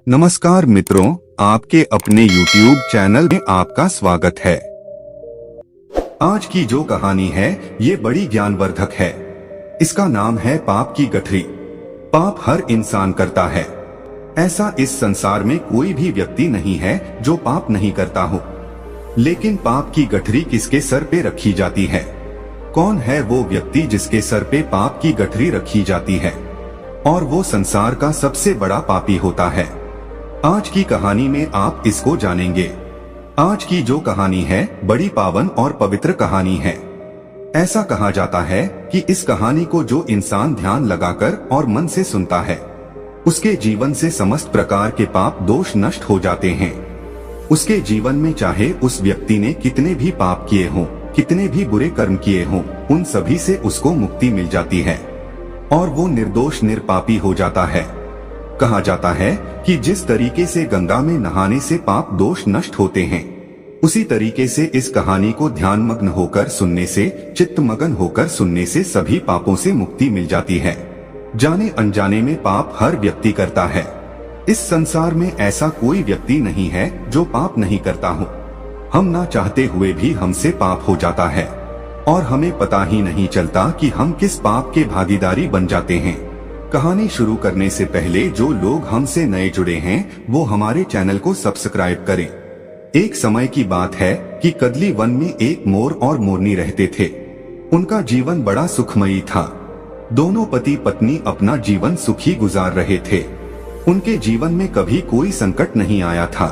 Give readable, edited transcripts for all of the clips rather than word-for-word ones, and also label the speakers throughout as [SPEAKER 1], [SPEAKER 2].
[SPEAKER 1] नमस्कार मित्रों, आपके अपने YouTube चैनल में आपका स्वागत है। आज की जो कहानी है ये बड़ी ज्ञानवर्धक है। इसका नाम है पाप की गठरी। पाप हर इंसान करता है। ऐसा इस संसार में कोई भी व्यक्ति नहीं है जो पाप नहीं करता हो। लेकिन पाप की गठरी किसके सर पे रखी जाती है? कौन है वो व्यक्ति जिसके सर पे पाप की गठरी रखी जाती है और वो संसार का सबसे बड़ा पापी होता है? आज की कहानी में आप इसको जानेंगे। आज की जो कहानी है बड़ी पावन और पवित्र कहानी है। ऐसा कहा जाता है कि इस कहानी को जो इंसान ध्यान लगाकर और मन से सुनता है उसके जीवन से समस्त प्रकार के पाप दोष नष्ट हो जाते हैं। उसके जीवन में चाहे उस व्यक्ति ने कितने भी पाप किए हों, कितने भी बुरे कर्म किए हों, उन सभी से उसको मुक्ति मिल जाती है और वो निर्दोष निरपापी हो जाता है। कहा जाता है कि जिस तरीके से गंगा में नहाने से पाप दोष नष्ट होते हैं, उसी तरीके से इस कहानी को ध्यान मग्न होकर सुनने से, चित्त मगन होकर सुनने से सभी पापों से मुक्ति मिल जाती है। जाने अनजाने में पाप हर व्यक्ति करता है। इस संसार में ऐसा कोई व्यक्ति नहीं है जो पाप नहीं करता हो। हम ना चाहते हुए भी हमसे पाप हो जाता है और हमें पता ही नहीं चलता कि हम किस पाप के भागीदारी बन जाते हैं। कहानी शुरू करने से पहले जो लोग हमसे नए जुड़े हैं वो हमारे चैनल को सब्सक्राइब करें। एक समय की बात है कि कदली वन में एक मोर और मोरनी रहते थे। उनका जीवन बड़ा सुखमयी था। दोनों पति पत्नी अपना जीवन सुखी गुजार रहे थे। उनके जीवन में कभी कोई संकट नहीं आया था।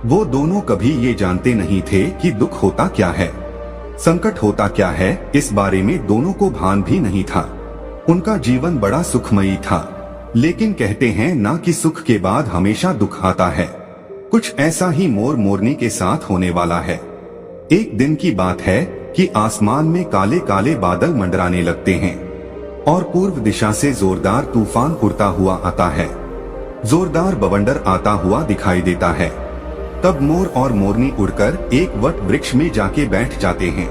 [SPEAKER 1] वो दोनों कभी ये जानते नहीं थे कि दुख होता क्या है, संकट होता क्या है, इस बारे में दोनों को भान भी नहीं था। उनका जीवन बड़ा सुखमयी था। लेकिन कहते हैं ना कि सुख के बाद हमेशा दुख आता है। कुछ ऐसा ही मोर मोरनी के साथ होने वाला है। एक दिन की बात है कि आसमान में काले काले बादल मंडराने लगते हैं और पूर्व दिशा से जोरदार तूफान उड़ता हुआ आता है। जोरदार बवंडर आता हुआ दिखाई देता है। तब मोर और मोरनी उड़कर एक वट वृक्ष में जाके बैठ जाते हैं।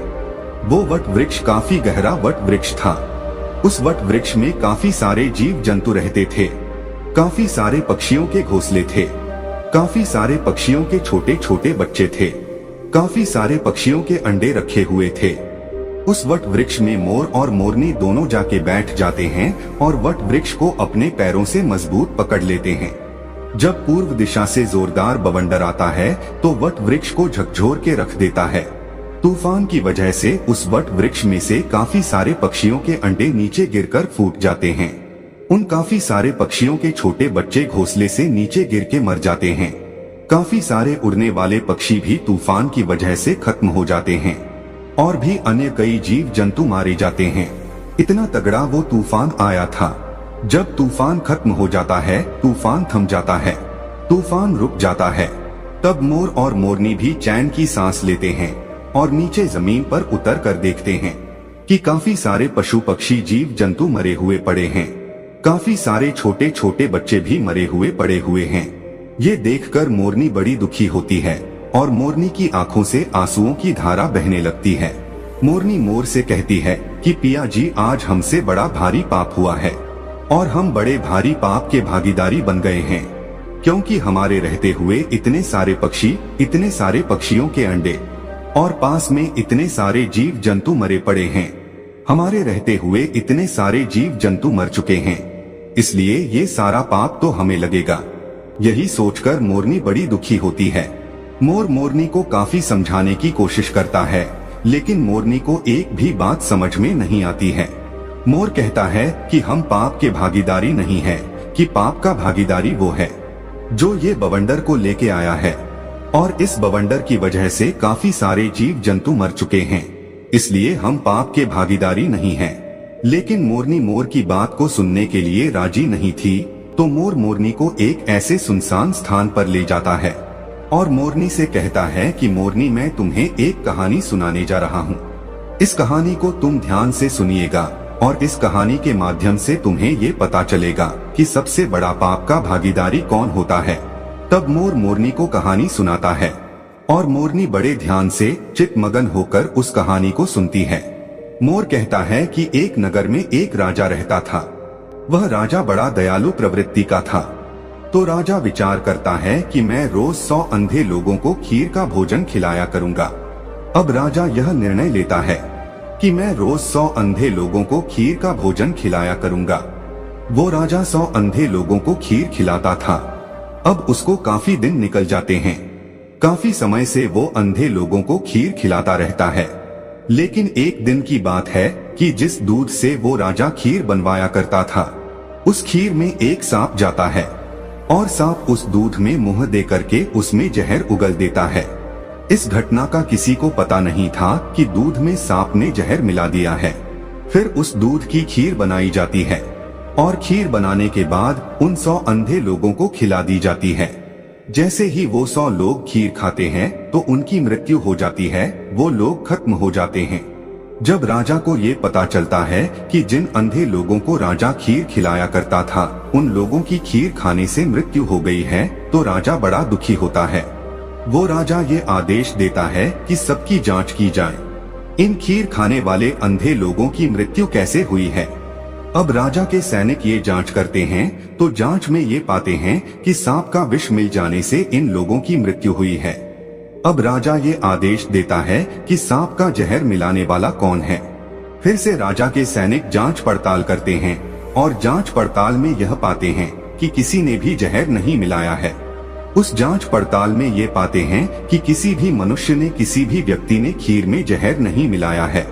[SPEAKER 1] वो वट वृक्ष काफी गहरा वट वृक्ष था। उस वट वृक्ष में काफी सारे जीव जंतु रहते थे। काफी सारे पक्षियों के घोंसले थे। काफी सारे पक्षियों के छोटे छोटे बच्चे थे। काफी सारे पक्षियों के अंडे रखे हुए थे। उस वट वृक्ष में मोर और मोरनी दोनों जाके बैठ जाते हैं और वट वृक्ष को अपने पैरों से मजबूत पकड़ लेते हैं। जब पूर्व दिशा से जोरदार बवंडर आता है तो वट वृक्ष को झकझोर के रख देता है। तूफान की वजह से उस वट वृक्ष में से काफी सारे पक्षियों के अंडे नीचे गिरकर फूट जाते हैं। उन काफी सारे पक्षियों के छोटे बच्चे घोंसले से नीचे गिर के मर जाते हैं। काफी सारे उड़ने वाले पक्षी भी तूफान की वजह से खत्म हो जाते हैं और भी अन्य कई जीव जंतु मारे जाते हैं। इतना तगड़ा वो तूफान आया था। जब तूफान खत्म हो जाता है, तूफान थम जाता है, तूफान रुक जाता है, तब मोर और मोरनी भी चैन की सांस लेते हैं और नीचे जमीन पर उतर कर देखते हैं कि काफी सारे पशु पक्षी जीव जंतु मरे हुए पड़े हैं। काफी सारे छोटे छोटे बच्चे भी मरे हुए पड़े हुए हैं। ये देखकर मोरनी बड़ी दुखी होती है और मोरनी की आंखों से आंसुओं की धारा बहने लगती है। मोरनी मोर से कहती है कि पिया जी, आज हमसे बड़ा भारी पाप हुआ है और हम बड़े भारी पाप के भागीदारी बन गए हैं, क्योंकि हमारे रहते हुए इतने सारे पक्षी, इतने सारे पक्षियों के अंडे और पास में इतने सारे जीव जंतु मरे पड़े हैं। हमारे रहते हुए इतने सारे जीव जंतु मर चुके हैं, इसलिए ये सारा पाप तो हमें लगेगा। यही सोचकर मोरनी बड़ी दुखी होती है। मोर मोरनी को काफी समझाने की कोशिश करता है, लेकिन मोरनी को एक भी बात समझ में नहीं आती है। मोर कहता है कि हम पाप के भागीदारी नहीं है, कि पाप का भागीदारी वो है जो ये बवंडर को लेके आया है और इस बवंडर की वजह से काफी सारे जीव जंतु मर चुके हैं, इसलिए हम पाप के भागीदारी नहीं हैं। लेकिन मोरनी मोर की बात को सुनने के लिए राजी नहीं थी, तो मोर मोरनी को एक ऐसे सुनसान स्थान पर ले जाता है और मोरनी से कहता है कि मोरनी, मैं तुम्हें एक कहानी सुनाने जा रहा हूँ। इस कहानी को तुम ध्यान से सुनिएगा और इस कहानी के माध्यम से तुम्हें ये पता चलेगा कि सबसे बड़ा पाप का भागीदारी कौन होता है। तब मोर मोरनी को कहानी सुनाता है और मोरनी बड़े ध्यान से चित्त मगन होकर उस कहानी को सुनती है। मोर कहता है कि एक नगर में एक राजा रहता था। वह राजा बड़ा दयालु प्रवृत्ति का था। तो राजा विचार करता है कि मैं रोज 100 अंधे लोगों को खीर का भोजन खिलाया करूंगा। अब राजा यह निर्णय लेता है कि मैं रोज 100 अंधे लोगों को खीर का भोजन खिलाया करूंगा। वो राजा 100 अंधे लोगों को खीर खिलाता था। अब उसको काफी दिन निकल जाते हैं। काफी समय से वो अंधे लोगों को खीर खिलाता रहता है। लेकिन एक दिन की बात है कि जिस दूध से वो राजा खीर बनवाया करता था, उस खीर में एक सांप जाता है और सांप उस दूध में मुंह दे करके उसमें जहर उगल देता है। इस घटना का किसी को पता नहीं था कि दूध में सांप ने जहर मिला दिया है। फिर उस दूध की खीर बनाई जाती है और खीर बनाने के बाद उन 100 अंधे लोगों को खिला दी जाती है। जैसे ही वो 100 लोग खीर खाते हैं तो उनकी मृत्यु हो जाती है, वो लोग खत्म हो जाते हैं। जब राजा को ये पता चलता है कि जिन अंधे लोगों को राजा खीर खिलाया करता था, उन लोगों की खीर खाने से मृत्यु हो गई है, तो राजा बड़ा दुखी होता है। वो राजा ये आदेश देता है कि सबकी जांच की जाए, इन खीर खाने वाले अंधे लोगों की मृत्यु कैसे हुई है। अब राजा के सैनिक ये जांच करते हैं तो जांच में ये पाते हैं कि सांप का विष मिल जाने से इन लोगों की मृत्यु हुई है। अब राजा ये आदेश देता है कि सांप का जहर मिलाने वाला कौन है। फिर से राजा के सैनिक जांच पड़ताल करते हैं और जांच पड़ताल में यह पाते हैं कि किसी ने भी जहर नहीं मिलाया है। उस जांच पड़ताल में ये पाते हैं कि किसी भी मनुष्य ने, किसी भी व्यक्ति ने खीर में जहर नहीं मिलाया है।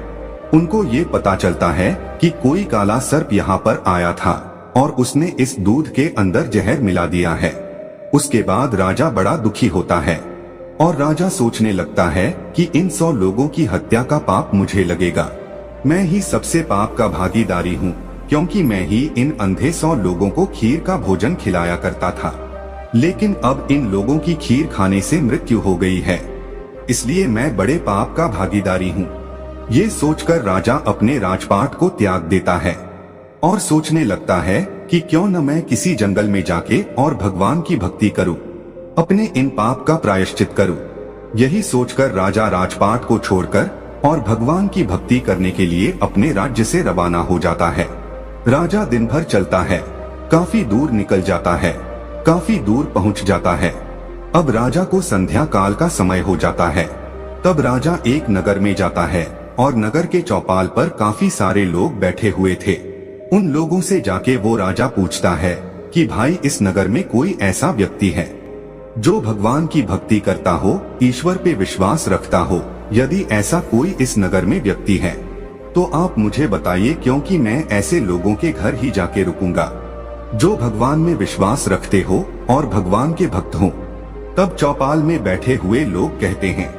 [SPEAKER 1] उनको ये पता चलता है कि कोई काला सर्प यहाँ पर आया था और उसने इस दूध के अंदर जहर मिला दिया है। उसके बाद राजा बड़ा दुखी होता है और राजा सोचने लगता है कि इन 100 लोगों की हत्या का पाप मुझे लगेगा। मैं ही सबसे पाप का भागीदारी हूँ, क्योंकि मैं ही इन अंधे 100 लोगों को खीर का भोजन खिलाया करता था। लेकिन अब इन लोगों की खीर खाने से मृत्यु हो गई है, इसलिए मैं बड़े पाप का भागीदारी हूँ। ये सोचकर राजा अपने राजपाट को त्याग देता है और सोचने लगता है कि क्यों न मैं किसी जंगल में जाके और भगवान की भक्ति करूं, अपने इन पाप का प्रायश्चित करूं। यही सोचकर राजा राजपाट को छोड़कर और भगवान की भक्ति करने के लिए अपने राज्य से रवाना हो जाता है। राजा दिन भर चलता है, काफी दूर निकल जाता है, काफी दूर पहुंच जाता है। अब राजा को संध्या काल का समय हो जाता है। तब राजा एक नगर में जाता है और नगर के चौपाल पर काफी सारे लोग बैठे हुए थे। उन लोगों से जाके वो राजा पूछता है कि भाई, इस नगर में कोई ऐसा व्यक्ति है जो भगवान की भक्ति करता हो, ईश्वर पे विश्वास रखता हो? यदि ऐसा कोई इस नगर में व्यक्ति है तो आप मुझे बताइए, क्योंकि मैं ऐसे लोगों के घर ही जाके रुकूंगा जो भगवान में विश्वास रखते हो और भगवान के भक्त हो। तब चौपाल में बैठे हुए लोग कहते हैं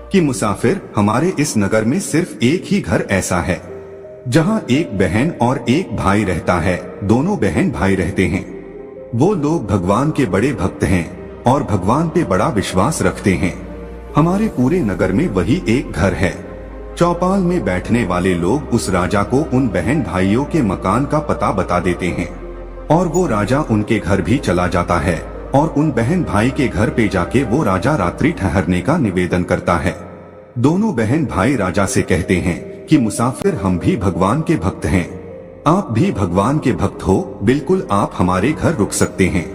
[SPEAKER 1] कि मुसाफिर, हमारे इस नगर में सिर्फ एक ही घर ऐसा है जहां एक बहन और एक भाई रहता है। दोनों बहन भाई रहते हैं। वो लोग भगवान के बड़े भक्त हैं और भगवान पे बड़ा विश्वास रखते हैं। हमारे पूरे नगर में वही एक घर है। चौपाल में बैठने वाले लोग उस राजा को उन बहन भाइयों के मकान का पता बता देते हैं और वो राजा उनके घर भी चला जाता है और उन बहन भाई के घर पे जाके वो राजा रात्रि ठहरने का निवेदन करता है। दोनों बहन भाई राजा से कहते हैं कि मुसाफिर, हम भी भगवान के भक्त हैं, आप भी भगवान के भक्त हो, बिल्कुल आप हमारे घर रुक सकते हैं।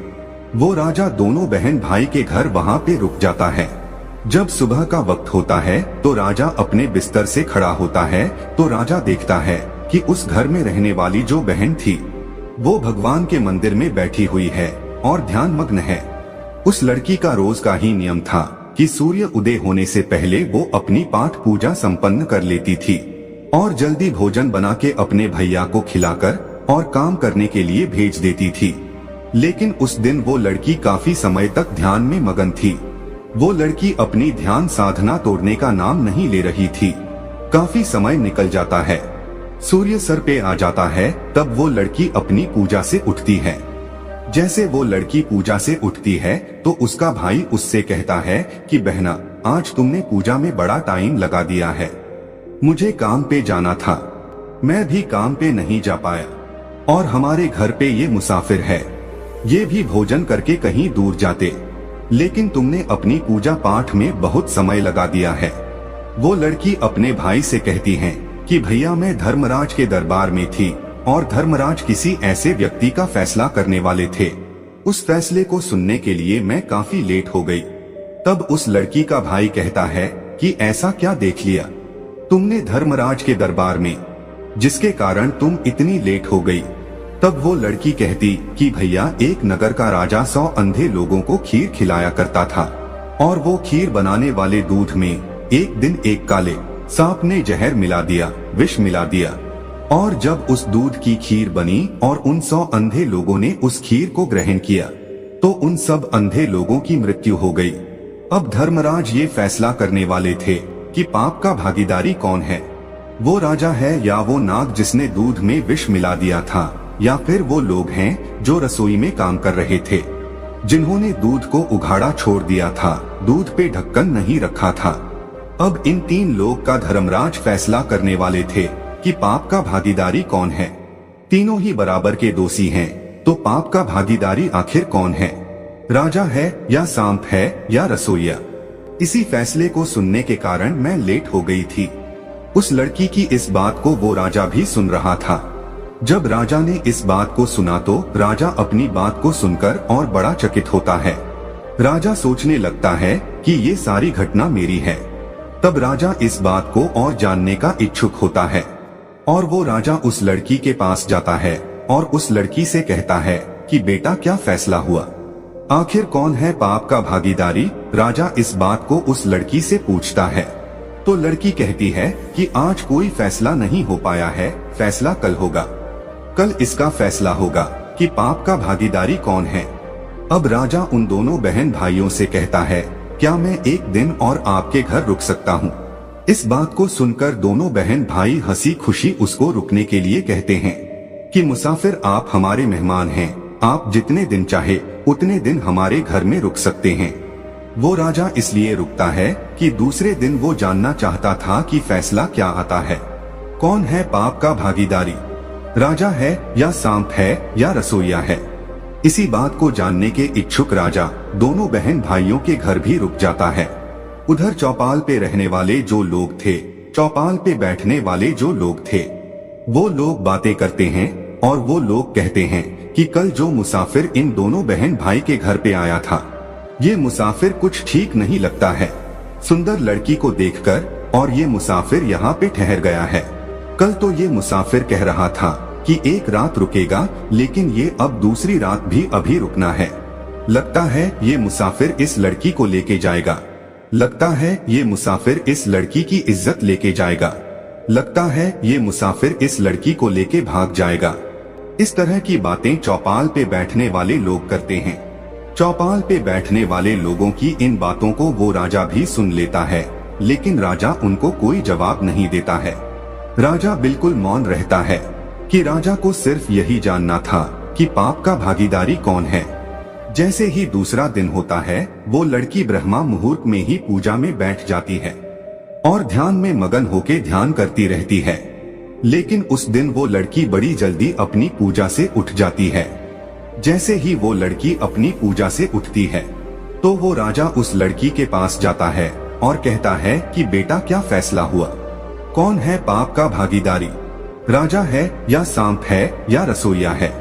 [SPEAKER 1] वो राजा दोनों बहन भाई के घर वहाँ पे रुक जाता है। जब सुबह का वक्त होता है तो राजा अपने बिस्तर से खड़ा होता है तो राजा देखता है कि उस घर में रहने वाली जो बहन थी वो भगवान के मंदिर में बैठी हुई है और ध्यान मग्न है। उस लड़की का रोज का ही नियम था कि सूर्य उदय होने से पहले वो अपनी पाठ पूजा संपन्न कर लेती थी और जल्दी भोजन बना के अपने भैया को खिलाकर और काम करने के लिए भेज देती थी। लेकिन उस दिन वो लड़की काफी समय तक ध्यान में मगन थी। वो लड़की अपनी ध्यान साधना तोड़ने का नाम नहीं ले रही थी। काफी समय निकल जाता है, सूर्य सर पे आ जाता है, तब वो लड़की अपनी पूजा से उठती है। जैसे वो लड़की पूजा से उठती है तो उसका भाई उससे कहता है कि बहना, आज तुमने पूजा में बड़ा टाइम लगा दिया है, मुझे काम पे जाना था, मैं भी काम पे नहीं जा पाया और हमारे घर पे ये मुसाफिर है, ये भी भोजन करके कहीं दूर जाते, लेकिन तुमने अपनी पूजा पाठ में बहुत समय लगा दिया है। वो लड़की अपने भाई से कहती है कि भैया, मैं धर्मराज के दरबार में थी और धर्मराज किसी ऐसे व्यक्ति का फैसला करने वाले थे उस फैसले को सुनने के लिए मैं काफी लेट हो गई। तब उस लड़की का भाई कहता है कि ऐसा क्या देख लिया तुमने धर्मराज के दरबार में, जिसके कारण तुम इतनी लेट हो गई। तब वो लड़की कहती कि भैया, एक नगर का राजा 100 अंधे लोगों को खीर खिलाया करता था, और वो खीर बनाने वाले दूध में एक दिन एक काले सांप ने जहर मिला दिया, विष मिला दिया, और जब उस दूध की खीर बनी और उन 100 अंधे लोगों ने उस खीर को ग्रहण किया तो उन सब अंधे लोगों की मृत्यु हो गई। अब धर्मराज ये फैसला करने वाले थे कि पाप का भागीदारी कौन है, वो राजा है या वो नाग जिसने दूध में विष मिला दिया था, या फिर वो लोग हैं जो रसोई में काम कर रहे थे, जिन्होंने दूध को उघाड़ा छोड़ दिया था, दूध पे ढक्कन नहीं रखा था। अब इन 3 लोग का धर्मराज फैसला करने वाले थे कि पाप का भागीदारी कौन है। तीनों ही बराबर के दोषी हैं, तो पाप का भागीदारी आखिर कौन है, राजा है या सांप है या रसोइया। इसी फैसले को सुनने के कारण मैं लेट हो गई थी। उस लड़की की इस बात को वो राजा भी सुन रहा था। जब राजा ने इस बात को सुना तो राजा अपनी बात को सुनकर और बड़ा चकित होता है। राजा सोचने लगता है कि ये सारी घटना मेरी है। तब राजा इस बात को और जानने का इच्छुक होता है, और वो राजा उस लड़की के पास जाता है और उस लड़की से कहता है कि बेटा, क्या फैसला हुआ, आखिर कौन है पाप का भागीदारी। राजा इस बात को उस लड़की से पूछता है तो लड़की कहती है कि आज कोई फैसला नहीं हो पाया है, फैसला कल होगा, कल इसका फैसला होगा कि पाप का भागीदारी कौन है। अब राजा उन दोनों बहन भाइयों से कहता है, क्या मैं एक दिन और आपके घर रुक सकता हूँ। इस बात को सुनकर दोनों बहन भाई हंसी खुशी उसको रुकने के लिए कहते हैं कि मुसाफिर, आप हमारे मेहमान हैं, आप जितने दिन चाहे उतने दिन हमारे घर में रुक सकते हैं। वो राजा इसलिए रुकता है कि दूसरे दिन वो जानना चाहता था कि फैसला क्या आता है, कौन है पाप का भागीदारी, राजा है या सांप है या रसोइया है। इसी बात को जानने के इच्छुक राजा दोनों बहन भाइयों के घर भी रुक जाता है। उधर चौपाल पे रहने वाले जो लोग थे, चौपाल पे बैठने वाले जो लोग थे, वो लोग बातें करते हैं और वो लोग कहते हैं कि कल जो मुसाफिर इन दोनों बहन भाई के घर पे आया था, ये मुसाफिर कुछ ठीक नहीं लगता है। सुंदर लड़की को देखकर और ये मुसाफिर यहाँ पे ठहर गया है। कल तो ये मुसाफिर कह रहा था कि एक रात रुकेगा, लेकिन ये अब दूसरी रात भी अभी रुकना है। लगता है ये मुसाफिर इस लड़की को लेके जाएगा, लगता है ये मुसाफिर इस लड़की की इज्जत लेके जाएगा, लगता है ये मुसाफिर इस लड़की को लेके भाग जाएगा। इस तरह की बातें चौपाल पे बैठने वाले लोग करते हैं। चौपाल पे बैठने वाले लोगों की इन बातों को वो राजा भी सुन लेता है, लेकिन राजा उनको कोई जवाब नहीं देता है। राजा बिल्कुल मौन रहता है कि राजा को सिर्फ यही जानना था कि पाप का भागीदारी कौन है। जैसे ही दूसरा दिन होता है, वो लड़की ब्रह्मा मुहूर्त में ही पूजा में बैठ जाती है और ध्यान में मगन होके ध्यान करती रहती है। लेकिन उस दिन वो लड़की बड़ी जल्दी अपनी पूजा से उठ जाती है। जैसे ही वो लड़की अपनी पूजा से उठती है तो वो राजा उस लड़की के पास जाता है और कहता है कि बेटा, क्या फैसला हुआ, कौन है पाप का भागीदारी, राजा है या सांप है या रसोइया है।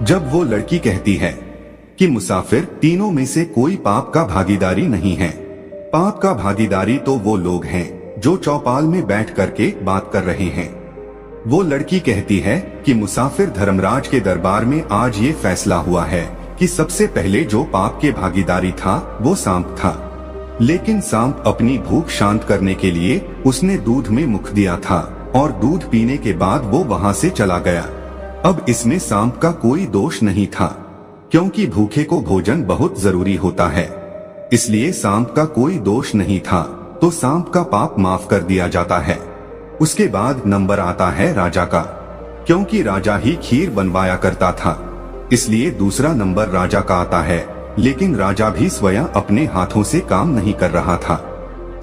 [SPEAKER 1] जब वो लड़की कहती है कि मुसाफिर, तीनों में से कोई पाप का भागीदारी नहीं है, पाप का भागीदारी तो वो लोग हैं जो चौपाल में बैठ करके बात कर रहे हैं। वो लड़की कहती है कि मुसाफिर, धर्मराज के दरबार में आज ये फैसला हुआ है कि सबसे पहले जो पाप के भागीदारी था वो सांप था, लेकिन सांप अपनी भूख शांत करने के लिए उसने दूध में मुख दिया था और दूध पीने के बाद वो वहाँ से चला गया। अब इसमें सांप का कोई दोष नहीं था, क्योंकि भूखे को भोजन बहुत जरूरी होता है, इसलिए सांप का कोई दोष नहीं था, तो सांप का पाप माफ कर दिया जाता है। उसके बाद नंबर आता है राजा का, क्योंकि राजा ही खीर बनवाया करता था, इसलिए दूसरा नंबर राजा का आता है। लेकिन राजा भी स्वयं अपने हाथों से काम नहीं कर रहा था,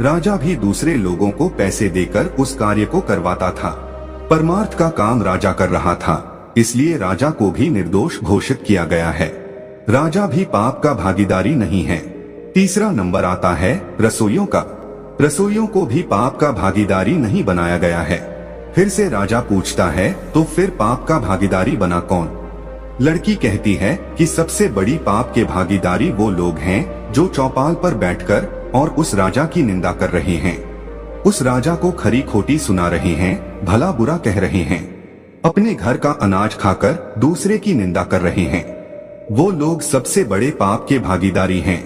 [SPEAKER 1] राजा भी दूसरे लोगों को पैसे देकर उस कार्य को करवाता था। परमार्थ का काम राजा कर रहा था, इसलिए राजा को भी निर्दोष घोषित किया गया है। राजा भी पाप का भागीदारी नहीं है। तीसरा नंबर आता है रसोइयों का। रसोइयों को भी पाप का भागीदारी नहीं बनाया गया है। फिर से राजा पूछता है, तो फिर पाप का भागीदारी बना कौन? लड़की कहती है कि सबसे बड़ी पाप के भागीदारी वो लोग हैं जो चौपाल पर बैठकर और उस राजा की निंदा कर रहे हैं, उस राजा को खरी खोटी सुना रहे हैं, भला बुरा कह रहे हैं, अपने घर का अनाज खाकर दूसरे की निंदा कर रहे हैं। वो लोग सबसे बड़े पाप के भागीदारी हैं।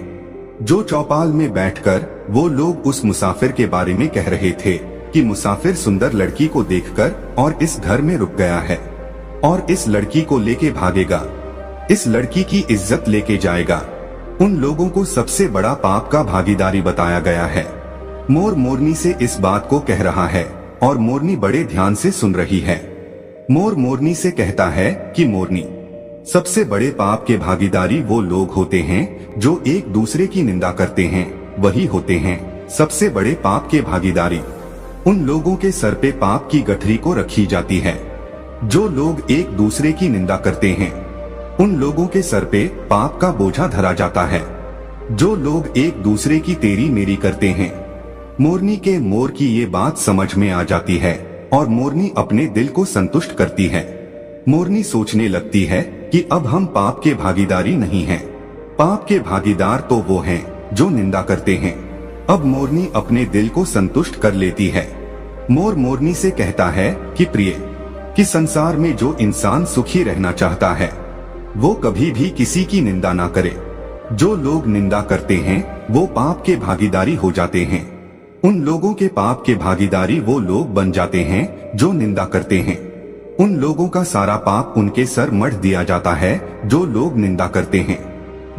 [SPEAKER 1] जो चौपाल में बैठकर वो लोग उस मुसाफिर के बारे में कह रहे थे कि मुसाफिर सुंदर लड़की को देखकर और इस घर में रुक गया है और इस लड़की को लेके भागेगा, इस लड़की की इज्जत लेके जाएगा, उन लोगों को सबसे बड़ा पाप का भागीदारी बताया गया है। मोर मोरनी से इस बात को कह रहा है और मोरनी बड़े ध्यान से सुन रही है। मोर मोरनी से कहता है कि मोरनी, सबसे बड़े पाप के भागीदारी वो लोग होते हैं जो एक दूसरे की निंदा करते हैं, वही होते हैं सबसे बड़े पाप के भागीदारी। उन लोगों के सर पे पाप की गठरी को रखी जाती है। जो लोग एक दूसरे की निंदा करते हैं उन लोगों के सर पे पाप का बोझा धरा जाता है। जो लोग एक दूसरे की तेरी मेरी करते हैं, मोरनी के मोर की ये बात समझ में आ जाती है और मोरनी अपने दिल को संतुष्ट करती है। मोरनी सोचने लगती है कि अब हम पाप के भागीदारी नहीं हैं। पाप के भागीदार तो वो हैं जो निंदा करते हैं। अब मोरनी अपने दिल को संतुष्ट कर लेती है। मोर मोरनी से कहता है कि प्रिय, कि संसार में जो इंसान सुखी रहना चाहता है वो कभी भी किसी की निंदा ना करे। जो लोग निंदा करते हैं वो पाप के भागीदारी हो जाते हैं। उन लोगों के पाप के भागीदारी वो लोग बन जाते हैं जो निंदा करते हैं। उन लोगों का सारा पाप उनके सर मढ़ दिया जाता है जो लोग निंदा करते हैं।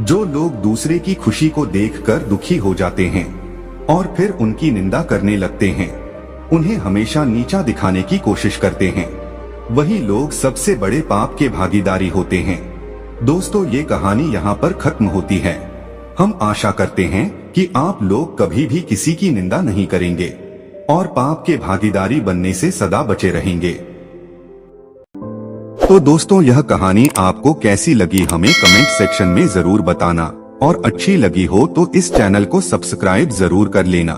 [SPEAKER 1] जो लोग दूसरे की खुशी को देखकर दुखी हो जाते हैं और फिर उनकी निंदा करने लगते हैं, उन्हें हमेशा नीचा दिखाने की कोशिश करते हैं, वही लोग सबसे बड़े पाप के भागीदारी होते हैं। दोस्तों, ये कहानी यहाँ पर खत्म होती है। हम आशा करते हैं कि आप लोग कभी भी किसी की निंदा नहीं करेंगे और पाप के भागीदारी बनने से सदा बचे रहेंगे। तो दोस्तों, यह कहानी आपको कैसी लगी हमें कमेंट सेक्शन में जरूर बताना और अच्छी लगी हो तो इस चैनल को सब्सक्राइब जरूर कर लेना।